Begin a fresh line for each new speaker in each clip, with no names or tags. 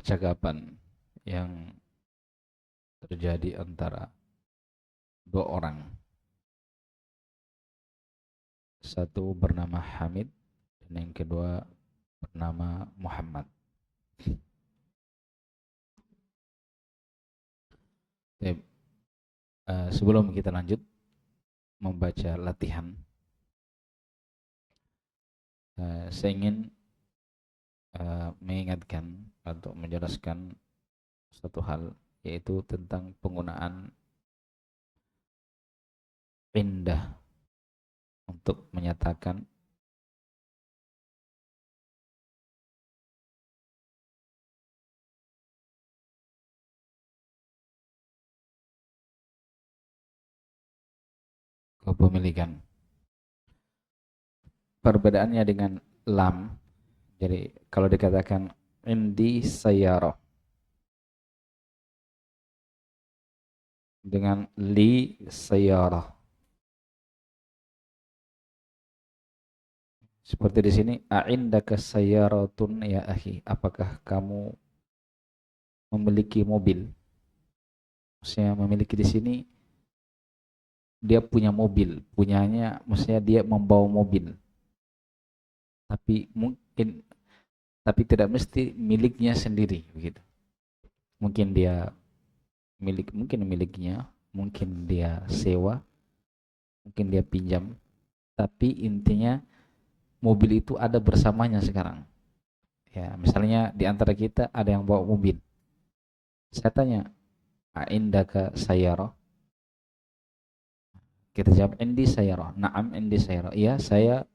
percakapan yang terjadi antara dua orang. Satu bernama Hamid dan yang kedua bernama Muhammad. Baik, sebelum kita lanjut membaca latihan, saya ingin mengingatkan atau menjelaskan satu hal, yaitu tentang penggunaan indah untuk menyatakan kepemilikan. Perbedaannya dengan lam, jadi kalau dikatakan indi sayyarah dengan li sayyarah, seperti di sini, a'indaka sayyaratun ya akhi, apakah kamu memiliki mobil? Maksudnya memiliki di sini dia punya mobil, punyanya maksudnya dia membawa mobil. Tapi tidak mesti miliknya sendiri begitu. Mungkin dia mungkin miliknya, mungkin dia sewa, mungkin dia pinjam, tapi intinya mobil itu ada bersamanya sekarang. Ya, misalnya di antara kita ada yang bawa mobil. Saya tanya, "Indaka sayyarah?" Kita jawab, "Indi sayyarah." "Na'am, indi sayyarah." Iya, saya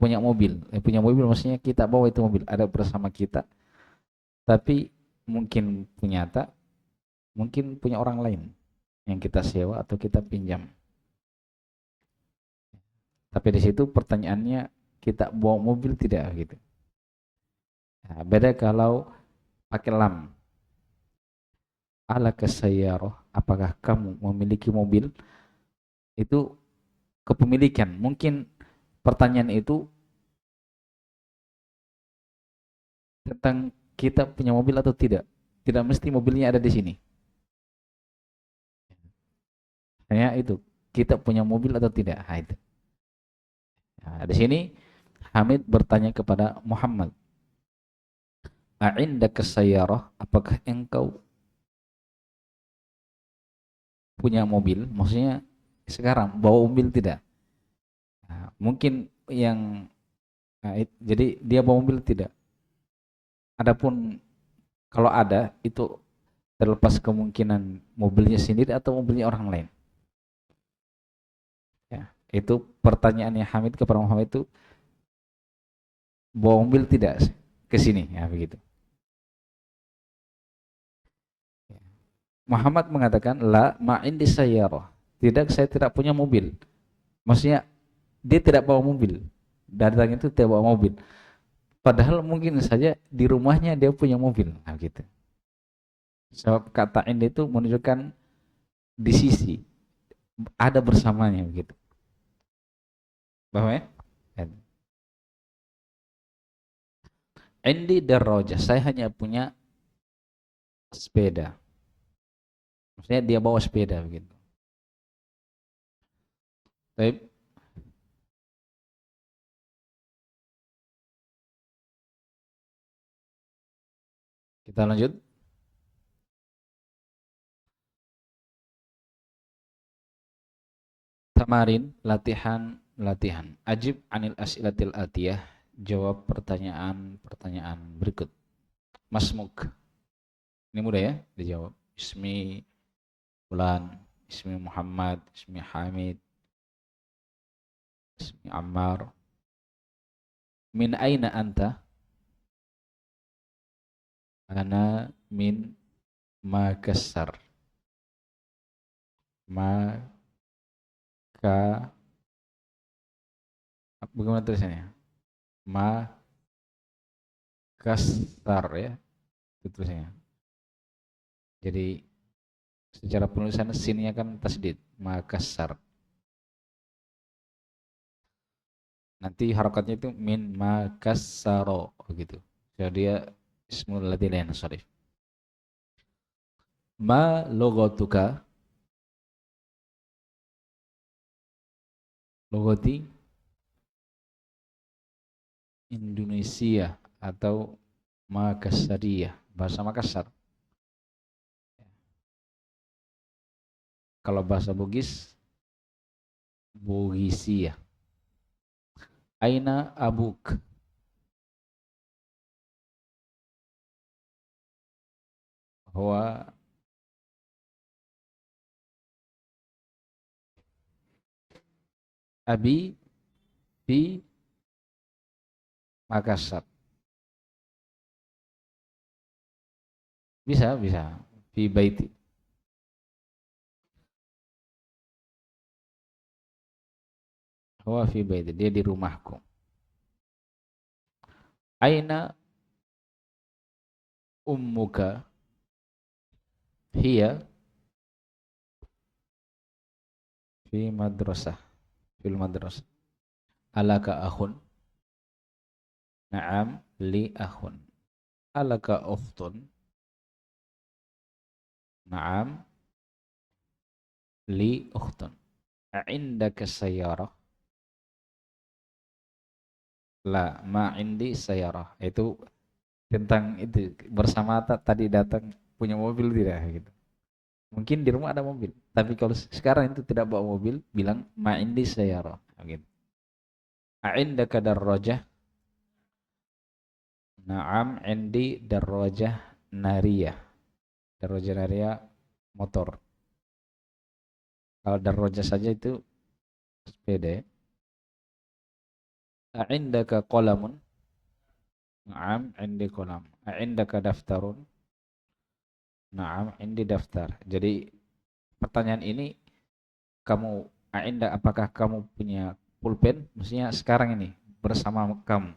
punya mobil. Punya mobil maksudnya kita bawa itu mobil, ada bersama kita. Tapi mungkin punya tak, mungkin punya orang lain yang kita sewa atau kita pinjam. Tapi di situ pertanyaannya, kita bawa mobil tidak gitu. Nah, beda kalau pakai lam. Ala kasayyarah, apakah kamu memiliki mobil? Itu kepemilikan. Mungkin pertanyaan itu tentang kita punya mobil atau tidak. Tidak mesti mobilnya ada di sini. Hanya itu, kita punya mobil atau tidak. Nah, itu. Nah, di sini Hamid bertanya kepada Muhammad, "A'indaka sayyarah?" Apakah engkau punya mobil? Maksudnya sekarang bawa mobil tidak? Nah, mungkin yang jadi dia bawa mobil tidak. Adapun kalau ada itu terlepas kemungkinan mobilnya sendiri atau mobilnya orang lain. Ya, itu pertanyaannya Hamid kepada Muhammad itu, bawa mobil tidak ke sini, ya begitu. Muhammad mengatakan, la ma'indi sayyarah. Tidak, saya tidak punya mobil. Maksudnya dia tidak bawa mobil. Datang itu tidak bawa mobil. Padahal mungkin saja di rumahnya dia punya mobil. Nah, gitu. Sebab kata indi itu menunjukkan di sisi, ada bersamanya begitu. Bahwa ya? Indi darrajah, saya hanya punya sepeda. Maksudnya dia bawa sepeda begitu. Baik. Kita lanjut. Tamarin, latihan. Ajib anil as'ilatil atiyah. Jawab pertanyaan berikut. Masmuk. Ini mudah ya dijawab. Ismi Fulan, Ismi Muhammad, Ismi Hamid, Ismi Ammar. Min aina anta? Ana min Makassar. Maka, bagaimana tulisannya? Makassar ya, itu tulisannya. Jadi secara penulisan sinnya kan tasdid, Makassar. Nanti harokatnya itu min Makassaro gitu. Jadi dia Ismul ladzi la yansarif. Ma logotuka, logoti Indonesia atau Makassariyah, bahasa Makassar. Kalau bahasa Bugis, Bugisiyah. Aina abuk? Huwa abi fi Makassar. Bisa, bisa. Fi baiti. Huwa fi baiti. Dia di rumahku. Aina ummuka? Hiya fi madrasah. Fil madrasah. Alaka akhun? Naam li akhun. Alaka ukhtun? Naam li ukhtun. A'indaka sayyarah? La, ma indi sayyarah. Itu tentang itu bersama tadi datang punya mobil tidak gitu. Mungkin di rumah ada mobil, tapi kalau sekarang itu tidak bawa mobil, bilang ma indi sayyarah gitu. A'indaka darrajah? Na'am indi darrajah nariyah. Darrajah nariyah motor. Kalau darrajah saja itu sepeda ya. A'indaka qalamun? Na'am indi qalam. A'indaka daftarun? Na'am indi daftar. Jadi pertanyaan ini, kamu a'inda, apakah kamu punya pulpen? Maksudnya sekarang ini bersama kamu.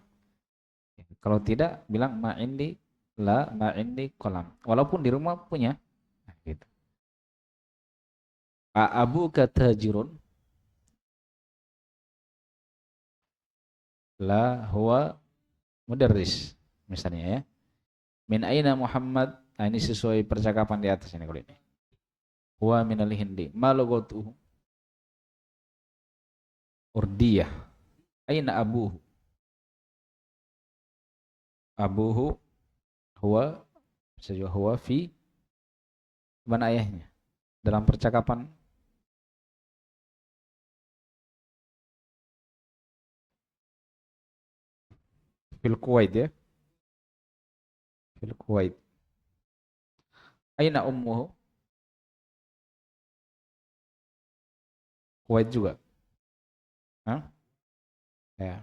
Kalau tidak, bilang ma indi la, ma indi qalam. Walaupun di rumah punya. Nah, gitu. Abuka tajirun? La huwa mudarris. Misalnya ya. Min aina Muhammad? Nah, ini sesuai percakapan di atas ini kalau ini. Huwa minal hindi. Ma logotuhu? Urdiyah. Aina abuhu? Abuhu huwa, bisa juga huwa fi, mana ayahnya? Dalam percakapan fil Kuwait ya. Fil Kuwait. Aina ummuhu? Kuwait juga. Hah? Ya.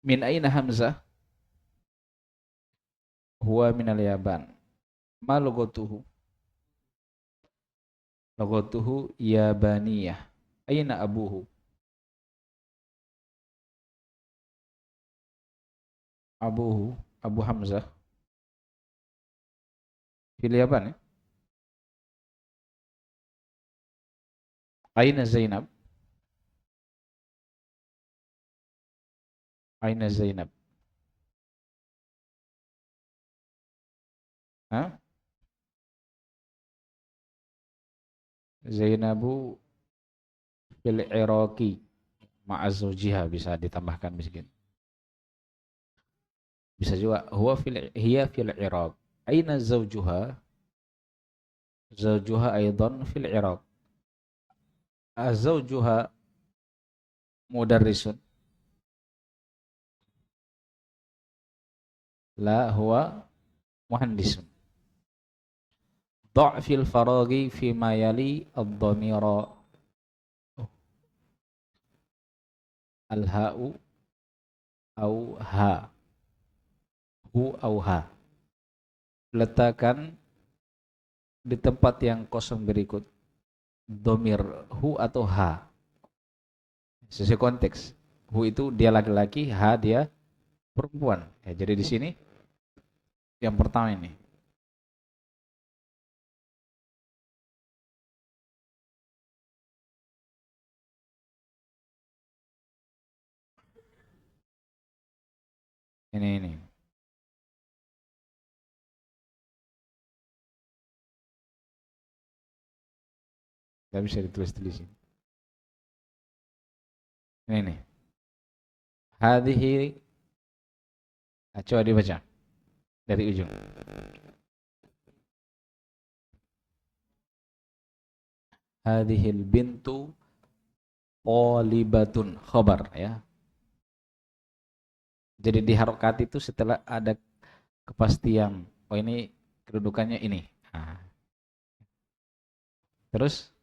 Min aina Hamzah? Huwa minal Yaban. Ma logotuhu? Logotuhu Yabaniyah. Aina abuhu? Abuhu, Abu Hamzah. Fil Yaban ya. Aina Zainab? Aina Zainab? Hah? Zainabu fil Iraqi ma'azawjiha, bisa ditambahkan miskin. Bisa juga huwa fil, hiya fil Iraq. Aina zawjuha? Zawjuha aidan fil Iraq. Azawjuha mudarrisun? La huwa muhandisun. ضع في الفراغ فيما يلي الضمير الهاء أو ها. Hu au ha. Letakkan di tempat yang kosong berikut domir hu atau ha. Sesuai konteks. Hu itu dia laki-laki, ha dia perempuan. Ya, jadi di sini yang pertama ini. Ini. Gak bisa ditulis-tulis. Ini nih. Hadhihi. Coba dibaca dari ujung. Hadhil bintu qalibatun khobar ya. Jadi di harokat itu setelah ada kepastian, oh ini kedudukannya ini. Nah, terus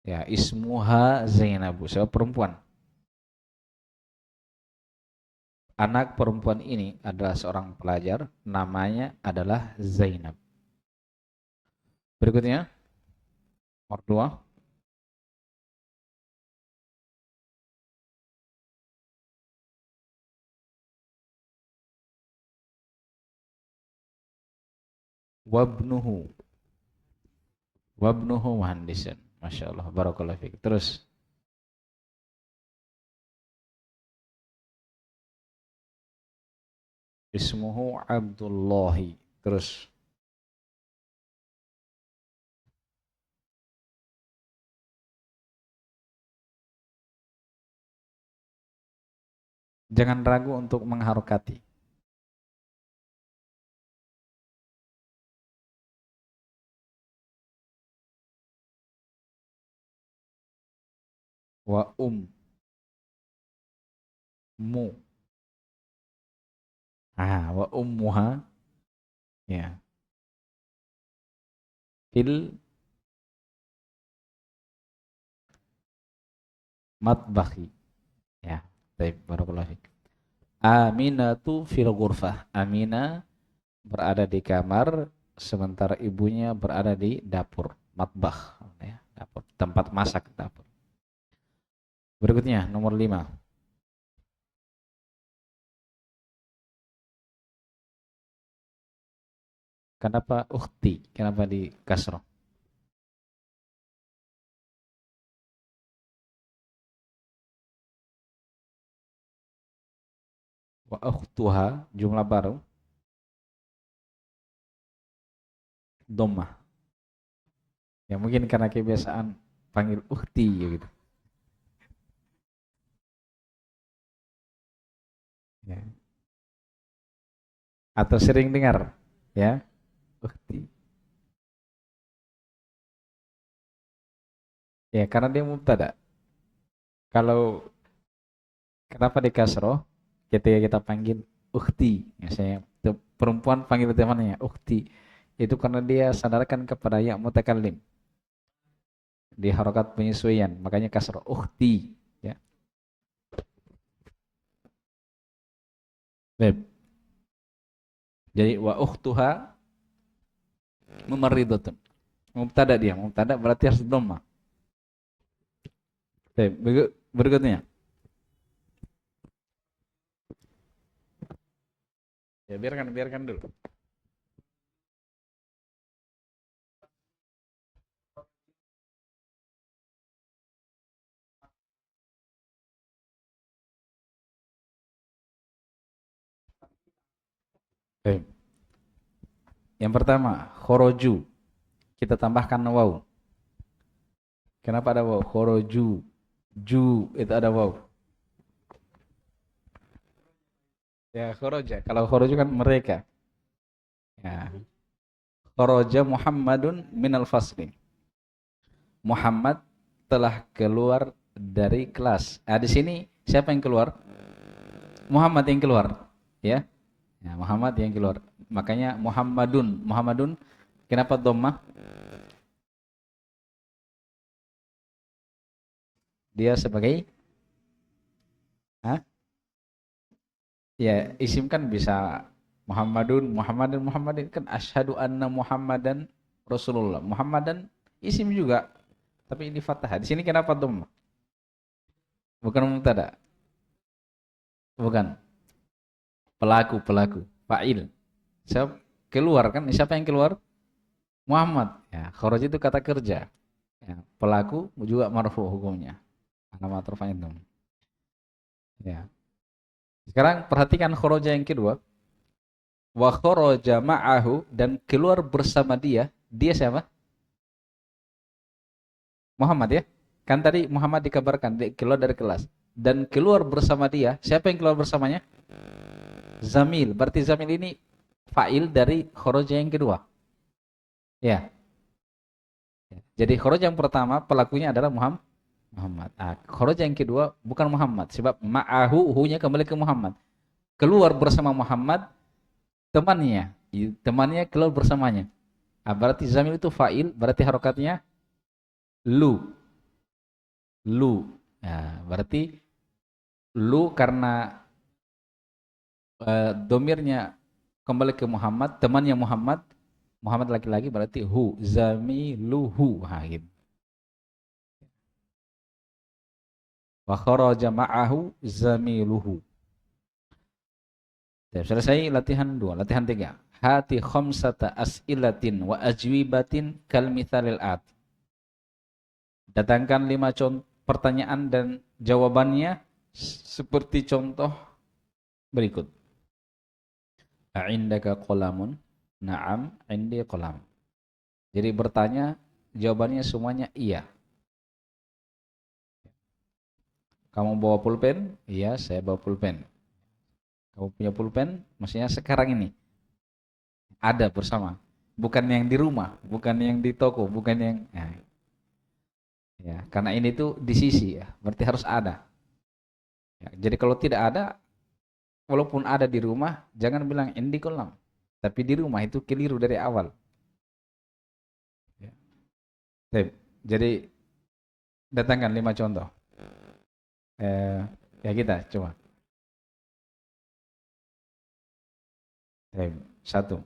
ya ismuha Zainabu, sebab perempuan. Anak perempuan ini adalah seorang pelajar, namanya adalah Zainab. Berikutnya, nomor 2. Wabnuhu. Wabnuhu muhandisun. Masya Allah, barakallahu fiik. Terus, ismuhu Abdullahi. Terus, jangan ragu untuk mengharokati. Wa mu. Wa ummuha ya. Fil matbakhi. Ya, baik, barakallahu fiik. Aminatu fil ghurfah. Aminah berada di kamar sementara ibunya berada di dapur, matbakh ya, dapur, tempat masak, dapur. Berikutnya nomor 5. Kenapa ukhti? Kenapa di kasroh? Wa ukhtuha jumlah baru dhammah. Ya mungkin karena kebiasaan panggil ukhti gitu. Ya. Atau sering dengar ya, ukhti. Ya karena dia mubtada. Kalau kenapa di kasroh? Ketika kita panggil ukhti, ya saya perempuan panggil temannya ukhti, itu karena dia sadarkan kepada ya mutakallim di harokat penyesuaian, makanya kasroh ukhti ya. Baik. Jadi wa ukhtuha mumarridatun. Mubtada dia, mubtada berarti harus dhamma. Baik, berikutnya. Ya biarkan dulu. Baik. Yang pertama, khoroju. Kita tambahkan waw. Kenapa ada waw? Khoroju. Ju itu ada waw. Ya khoroja. Kalau khoroju kan mereka. Ya. Khoroja Muhammadun minal fasli. Muhammad telah keluar dari kelas. Di sini siapa yang keluar? Muhammad yang keluar, ya. Ya, Muhammad yang keluar. Makanya Muhammadun. Muhammadun kenapa dhammah? Dia sebagai ya isim kan bisa Muhammadin kan asyhadu anna Muhammadan Rasulullah. Muhammadan isim juga, tapi ini fathah. Di sini kenapa dhammah? Bukan mubtada. Bukan. Pelaku, fa'il. Siapa keluar kan? Siapa yang keluar? Muhammad. Ya, kharaj itu kata kerja. Ya, pelaku juga marfu hukumnya. Alamat rafa'nya. Ya. Sekarang perhatikan khoroja yang kedua. Wa khoroja ma'ahu, dan keluar bersama dia. Dia siapa? Muhammad ya. Kan tadi Muhammad dikabarkan keluar dari kelas. Dan keluar bersama dia. Siapa yang keluar bersamanya? Zamil. Berarti Zamil ini fa'il dari khoroja yang kedua. Ya. Jadi khoroja yang pertama pelakunya adalah Muhammad. Khoroja yang kedua bukan Muhammad. Sebab ma'ahu, hu-nya kembali ke Muhammad. Keluar bersama Muhammad, temannya. Temannya keluar bersamanya. Berarti Zamil itu fa'il. Berarti harokatnya lu. Lu. Berarti lu karena domirnya kembali ke Muhammad, temannya Muhammad, Muhammad laki-laki berarti hu, zamiluhu, gitu. Wa kharaja ma'ahu zamiluhu. Selesai latihan 2, latihan 3. Hati khamsata as'ilatin wa ajwibatin kal mithalil at. Datangkan 5 pertanyaan dan jawabannya seperti contoh berikut. A'indaka qalamun? Na'am, indi qalam. Jadi bertanya, jawabannya semuanya iya. Kamu bawa pulpen? Iya, saya bawa pulpen. Kamu punya pulpen? Maksudnya sekarang ini ada bersama. Bukan yang di rumah, bukan yang di toko, bukan yang ya, karena ini tuh di sisi ya, berarti harus ada. Ya, jadi kalau tidak ada, walaupun ada di rumah, jangan bilang indi kolam. Tapi di rumah itu keliru dari awal. Ya. Jadi datangkan 5 contoh. Ya kita coba. Satu,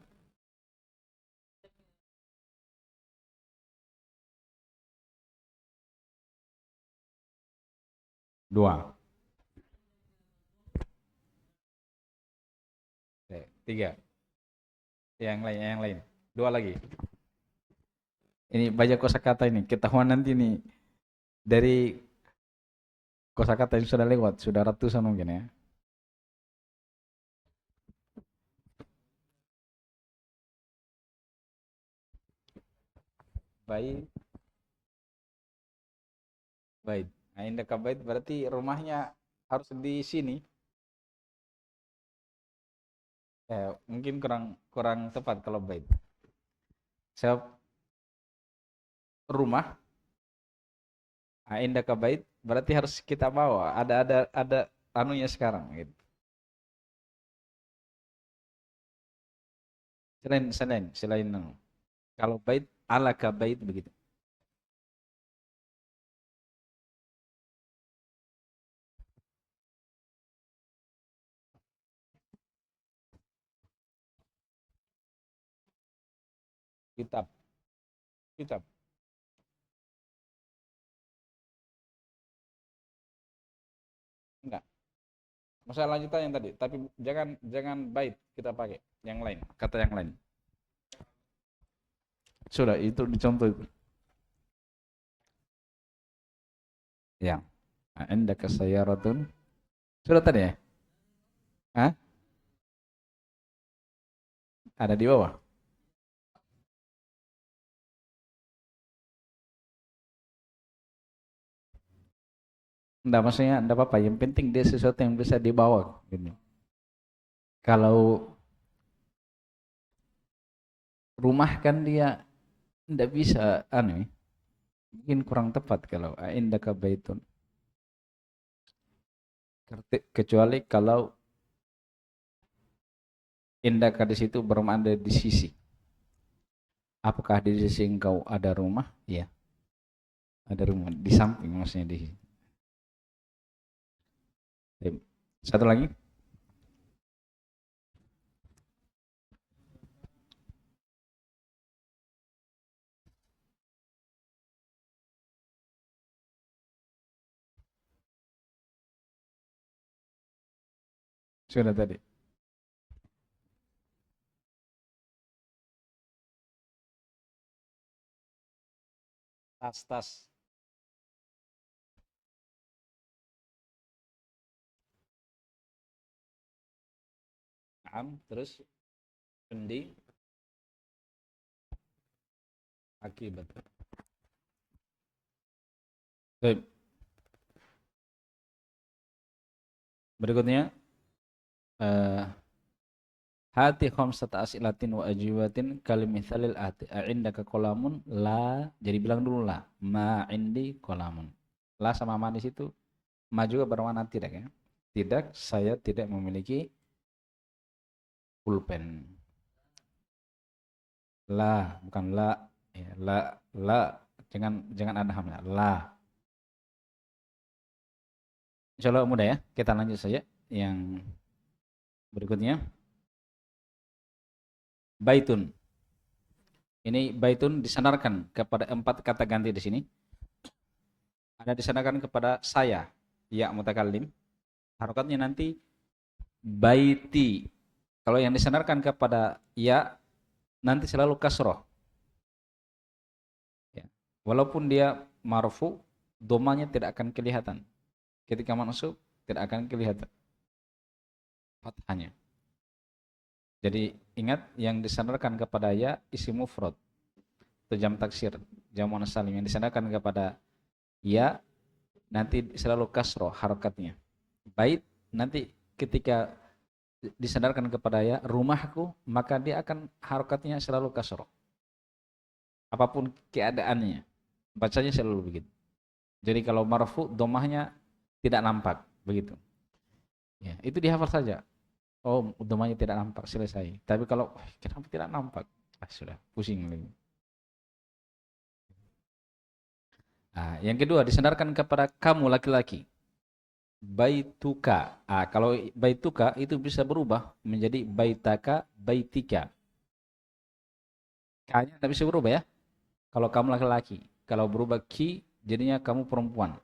dua, tiga. Yang lain. Dua lagi. Ini banyak kosakata ini. Ketahuan nanti nih dari kosakata yang sudah lewat, sudah ratusan mungkin ya. Baik, baik. Nah, indah bait berarti rumahnya harus di sini. Mungkin kurang kurang tepat kalau bait. Saya rumah, indah bait berarti harus kita bawa. Ada anunya sekarang gitu. Selain anu. Kalau bait ala bait begitu. Kitab, kitab. Enggak. Masalah lanjutan yang tadi, tapi jangan jangan bait kita pakai yang lain, kata yang lain. Sudah itu dicontoh itu. Ya. Anda kesayaratun. Sudah tadi ya? Hah? Ada di bawah. Enggak, maksudnya enggak apa-apa. Yang penting dia sesuatu yang bisa dibawa. Gitu. Kalau rumah kan dia enggak bisa, mungkin kurang tepat kalau indaka baitun. Kecuali kalau indaka di situ bermakna di sisi. Apakah di sisi engkau ada rumah? Iya, ada rumah. Di samping maksudnya di sini. Satu lagi. Sudah tadi. Tas. Terus sendi akibat. Baik. Berikutnya eh hati khamsata as'ilatin wa ajibatin kalimithalil ati indaka qalamun la, jadi bilang dulu la, ma indi qalamun. La sama ma di situ, ma juga bermakna tidak ya. Tidak, saya tidak memiliki pulpen. La, bukan la ya, la jangan ada hamnya. La. Insyaallah mudah ya. Kita lanjut saja yang berikutnya. Baitun. Ini baitun disandarkan kepada 4 kata ganti di sini. Ada disandarkan kepada saya, ya mutakallim. Harokatnya nanti baiti. Kalau yang disandarkan kepada ya nanti selalu kasroh. Ya. Walaupun dia marfu, domanya tidak akan kelihatan. Ketika mansub tidak akan kelihatan fathahnya. Jadi ingat yang disandarkan kepada ya isim mufrad. Itu jam taksir, jam muannas salim yang disandarkan kepada ya nanti selalu kasroh harokatnya. Bait nanti ketika disandarkan kepada ya rumahku, maka dia akan harokatnya selalu kasroh. Apapun keadaannya, bacanya selalu begitu. Jadi kalau marfu, domahnya tidak nampak, begitu. Ya, itu dihafal saja. Oh, domahnya tidak nampak, selesai. Tapi kalau kenapa tidak nampak? Sudah pusing lagi. Nah, yang kedua disandarkan kepada kamu laki-laki. Baituka. Kalau baituka itu bisa berubah menjadi baitaka, baitika. K-nya tidak bisa berubah ya. Kalau kamu laki-laki. Kalau berubah ki, jadinya kamu perempuan.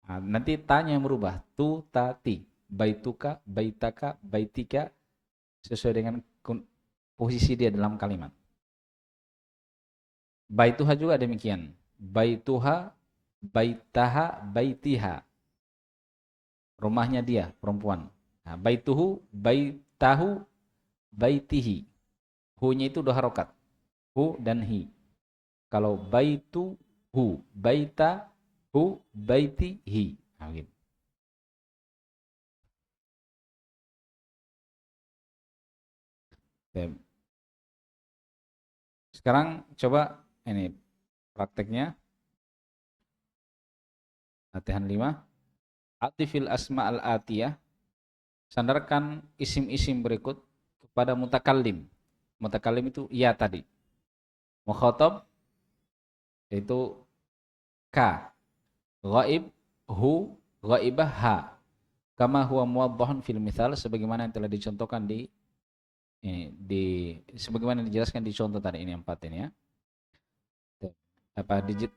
Nanti tanya yang berubah. Tu, ta, ti. Baituka, baitaka, baitika. Sesuai dengan posisi dia dalam kalimat. Baituha juga demikian. Baituha, baitaha, baitiha. Rumahnya dia, perempuan. Baituhu, baitahu, baitihi. Hu-nya itu dua harokat. Hu dan hi. Kalau baitu, hu. Baita, hu, baiti, hi. Gitu. Sekarang coba ini prakteknya. Latihan 5. Atifil asma al-atiyah. Sandarkan isim-isim berikut kepada mutakallim. Mutakallim itu ya tadi. Mukhatab itu ka. Ghaib hu, ghaibah ha. Kama huwa muwaddahun fil mithal, sebagaimana yang telah dicontohkan sebagaimana dijelaskan di contoh tadi ini 4 ini ya.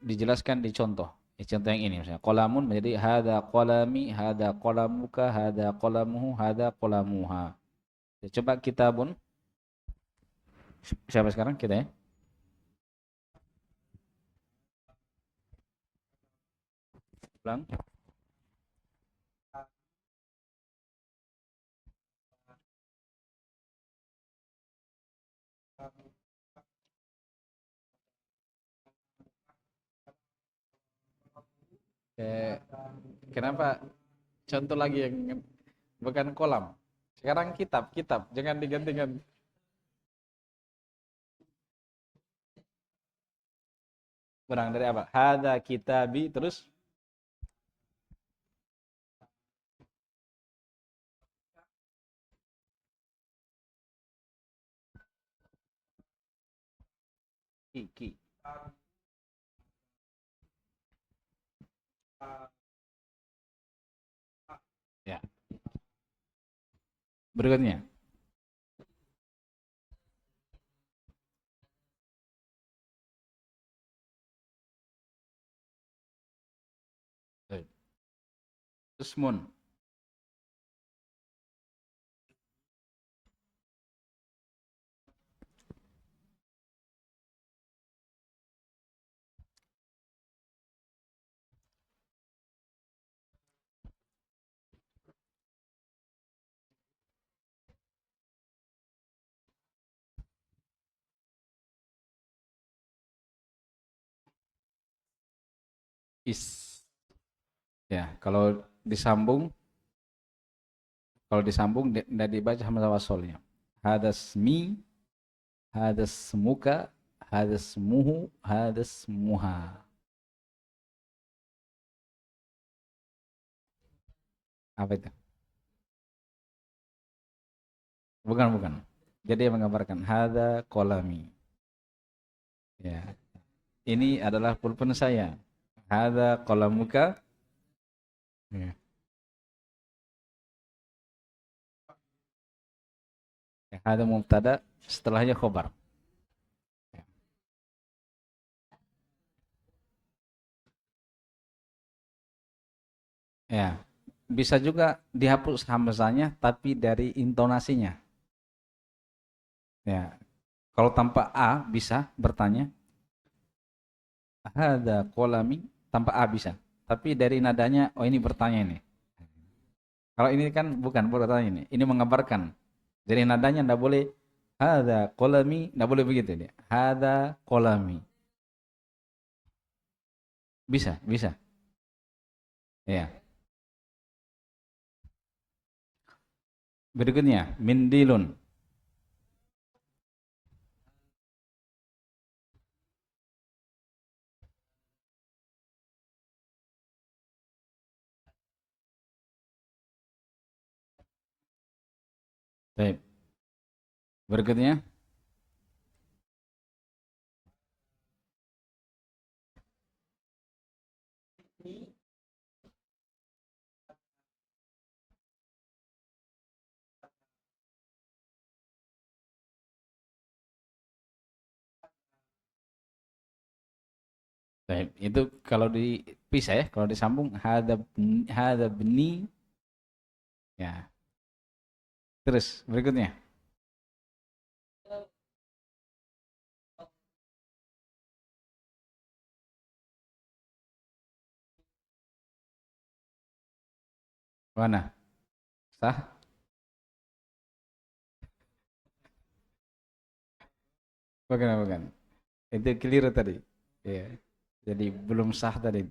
Dijelaskan di contoh. Contoh yang ini misalnya qalamun menjadi hadza qalami, hadza qalamuka, hadza qalamuhu, hadza qalamuha. Coba kitabun. Siapa sekarang kita ya? Ulang. Eh, Kenapa contoh lagi yang bukan kolam? Sekarang kitab, jangan diganti-ganti. Kurang dari apa? Hadza kitabi terus ki. Ya. Berikutnya. Ismun. is. Ya, disambung, kalau disambung tidak dibaca hamzah wasolnya. Hadasmi, hadasmuka, hadasmuhu, hadasmuha. Apa itu? Bukan, bukan. Jadi yang menggambarkan hada kolami. Ya, ini adalah pulpen saya. Hada kolamuka. Ya. Hada mubtada, setelahnya khobar. Ya, bisa juga dihapus hamzahnya tapi dari intonasinya. Ya, kalau tanpa a bisa bertanya hada kolami, tanpa a bisa. Tapi dari nadanya, oh ini bertanya ini. Kalau ini kan bukan bertanya ini. Ini mengabarkan. Jadi nadanya ndak boleh hada kolami, ndak boleh begitu dia. Hada kolami. Bisa, bisa. Ya. Berikutnya, mindilun. Baik. Berikutnya, baik. Itu kalau dipisah ya, kalau disambung hada bni, ya. Terus berikutnya. Mana? Sah? Bukan, bukan. Itu keliru tadi. Ya. Jadi belum sah tadi.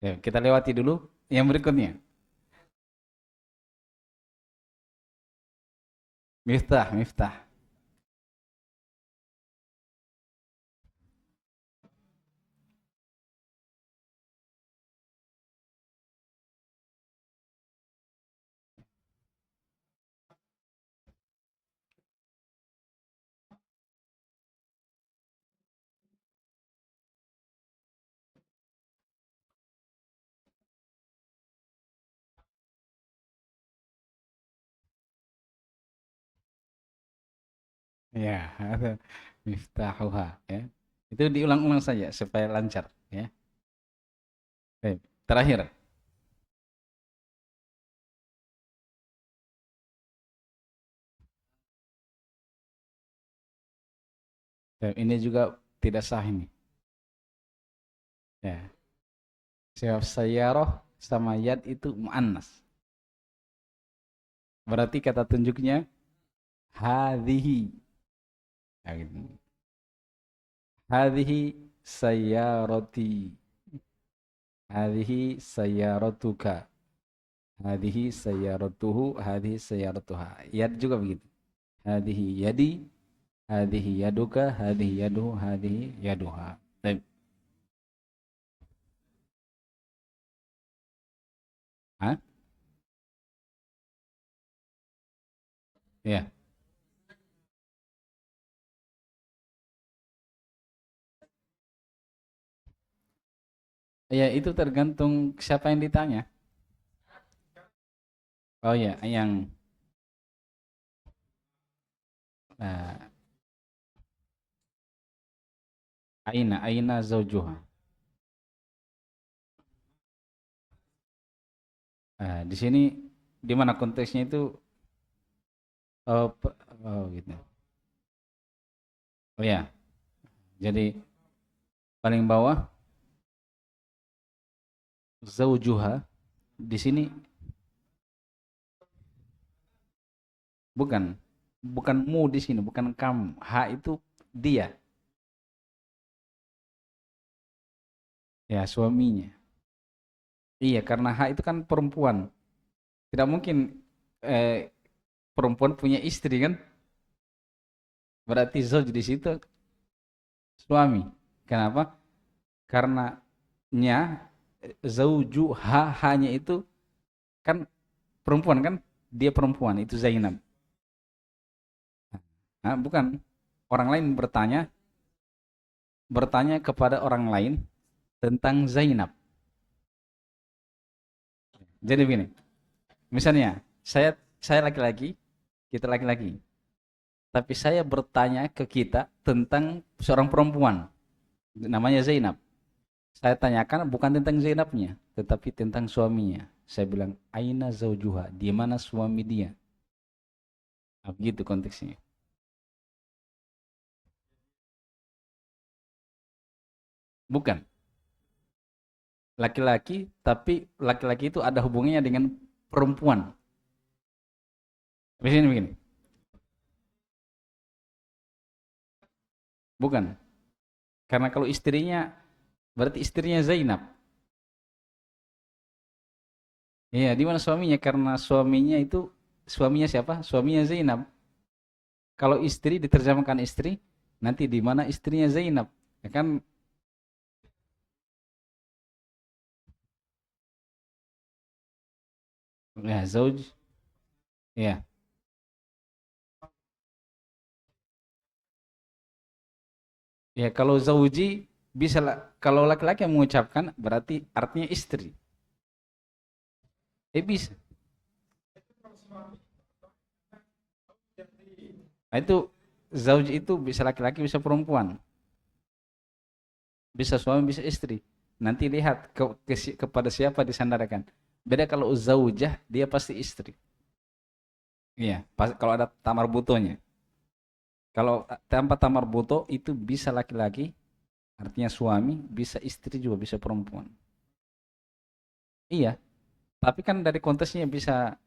Ya, kita lewati dulu yang berikutnya. Miftah, miftah. Ya, ada miftahuha ya. Itu diulang-ulang saja supaya lancar ya. Baik. Terakhir. Baik, ini juga tidak sah ini. Ya. Sebab sayyarah sama yad itu muannas. Berarti kata tunjuknya hadhihi. Ya, gitu. Hadhihi sayyarati. Hadhihi sayyaratuka. Hadhihi sayyaratuhu, hadhihi sayyaratuha. Yad juga begitu. Hadhihi yadi, hadhihi yaduka, hadhihi yaduhu, hadhihi yaduha. Baik. Hah? Ya. Ya, itu tergantung siapa yang ditanya. Oh ya, yang uh, aina zaujuha. Di sini di mana konteksnya itu, oh, oh gitu. Oh ya, jadi paling bawah zaujuha di sini Bukan. Bukan mu di sini, bukan kamu. Ha itu dia. Ya, suaminya. Iya, karena ha itu kan perempuan. Tidak mungkin eh, perempuan punya istri kan? Berarti zauj di situ suami. Kenapa? Karena nya zauju ha hanya itu kan perempuan kan? Dia perempuan itu Zainab. Nah, bukan. Orang lain bertanya kepada orang lain tentang Zainab. Jadi begini, misalnya saya laki-laki, kita laki-laki, tapi saya bertanya ke kita tentang seorang perempuan namanya Zainab. Saya tanyakan bukan tentang Zainabnya, tetapi tentang suaminya. Saya bilang, Aina zaujuha, di mana suami dia? Nah, begitu konteksnya. Bukan laki-laki, tapi laki-laki itu ada hubungannya dengan perempuan. Begini, begini. Bukan. Karena kalau istrinya, berarti istrinya Zainab. Iya, di mana suaminya? Karena suaminya itu, suaminya siapa? Suaminya Zainab. Kalau istri diterjemahkan istri, nanti di mana istrinya Zainab? Ya kan? Ya, zauj. Ya. Ya, kalau zauji bisa lah, kalau laki-laki yang mengucapkan berarti artinya istri. Bisa. Nah, itu zauj itu bisa laki-laki bisa perempuan, bisa suami bisa istri. Nanti lihat kepada siapa disandarkan. Beda kalau zaujah dia pasti istri. Iya, kalau ada tamar butonya. Kalau tanpa tamar buto itu bisa laki-laki, artinya suami, bisa istri juga bisa perempuan. Iya, tapi kan dari konteksnya bisa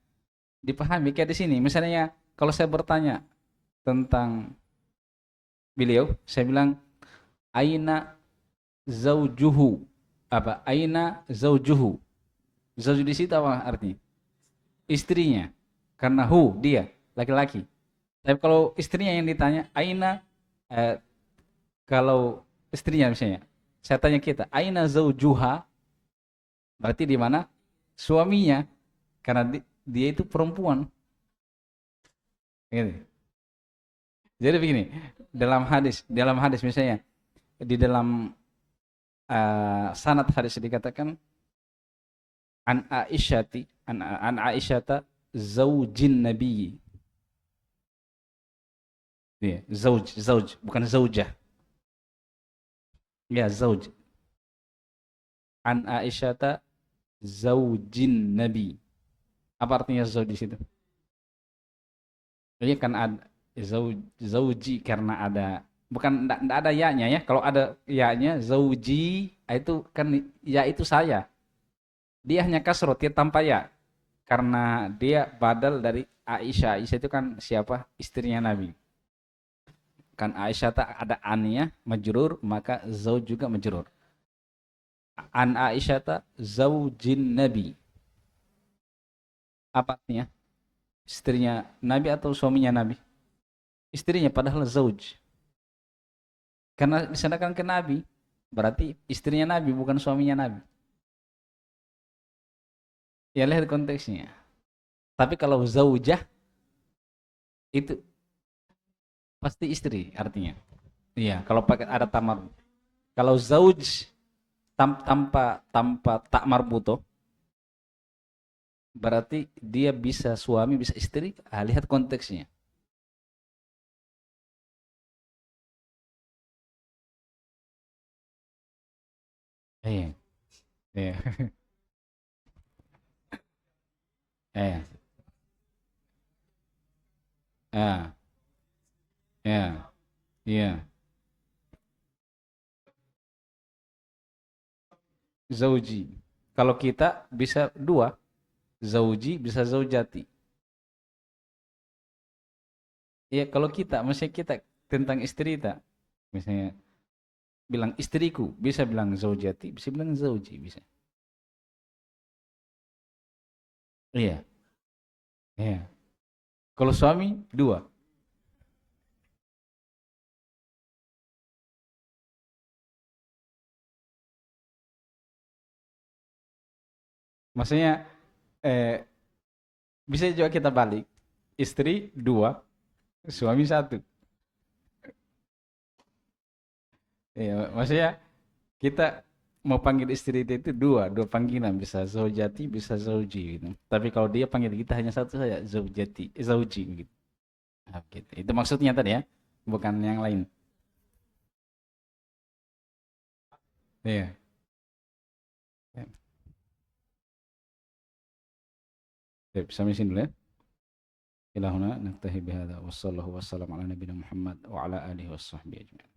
dipahami kayak di sini. Misalnya kalau saya bertanya tentang beliau, saya bilang aina zaujuhu. Apa? Aina zaujuhu. Zauj di situ apa artinya? Istrinya. Karena hu dia, laki-laki. Tapi kalau istrinya yang ditanya, aina eh, kalau istrinya misalnya, saya tanya kita, aina zaujuha, berarti di mana? Suaminya. Karena dia itu perempuan. Gitu. Jadi begini, dalam hadis misalnya di dalam sanad hadis dikatakan an Aisyata zaujin Nabi. Ya, zauj, bukan zaujah. Ya, zauj. An Aisyata zaujin Nabi. Apa artinya zauj di situ? Ini kan ada zauji karena ada bukan enggak ada ya-nya ya. Kalau ada ya-nya zauji itu kan ya itu saya. Dia hanya kasrot dia tanpa ya. Karena dia badal dari Aisyah. Aisyah itu kan siapa? Istrinya Nabi. Kan Aisyah tak ada annya majrur maka zauj juga majrur. An Aisyah tak zaujin Nabi. Apa artinya? Istrinya Nabi atau suaminya Nabi? Istrinya padahal zauj. Karena disanakan ke Nabi. Berarti istrinya Nabi bukan suaminya Nabi. Ya lihat konteksnya. Tapi kalau zaujah itu pasti istri artinya. Iya, kalau pakai ada tamar. Kalau zauj tanpa tanpa tak marbuto berarti dia bisa suami bisa istri. Ah, lihat konteksnya. Iya, iya, iya, iya, iya, iya. Zauji. Kalau kita bisa dua, zauji bisa zaujati. Ya kalau kita, maksudnya kita tentang istri tak, misalnya bilang istriku, bisa bilang zaujati, bisa bilang zauji, bisa. Iya, iya. Kalau suami dua. Maksudnya eh, bisa juga kita balik. Istri dua, suami satu. Iya, maksudnya kita mau panggil istri itu dua, dua panggilan, bisa zaujati, bisa zauji gitu. Tapi kalau dia panggil kita hanya satu saja, zaujati, zauji gitu. Nah, gitu. Itu maksudnya tadi ya, bukan yang lain. Iya. Ya. Baik, sampai sini dulu ya. Ilahuna naktahi bihadza wassallallahu wasallam ala nabiyina Muhammad wa ala alihi washabbihi ajma'in.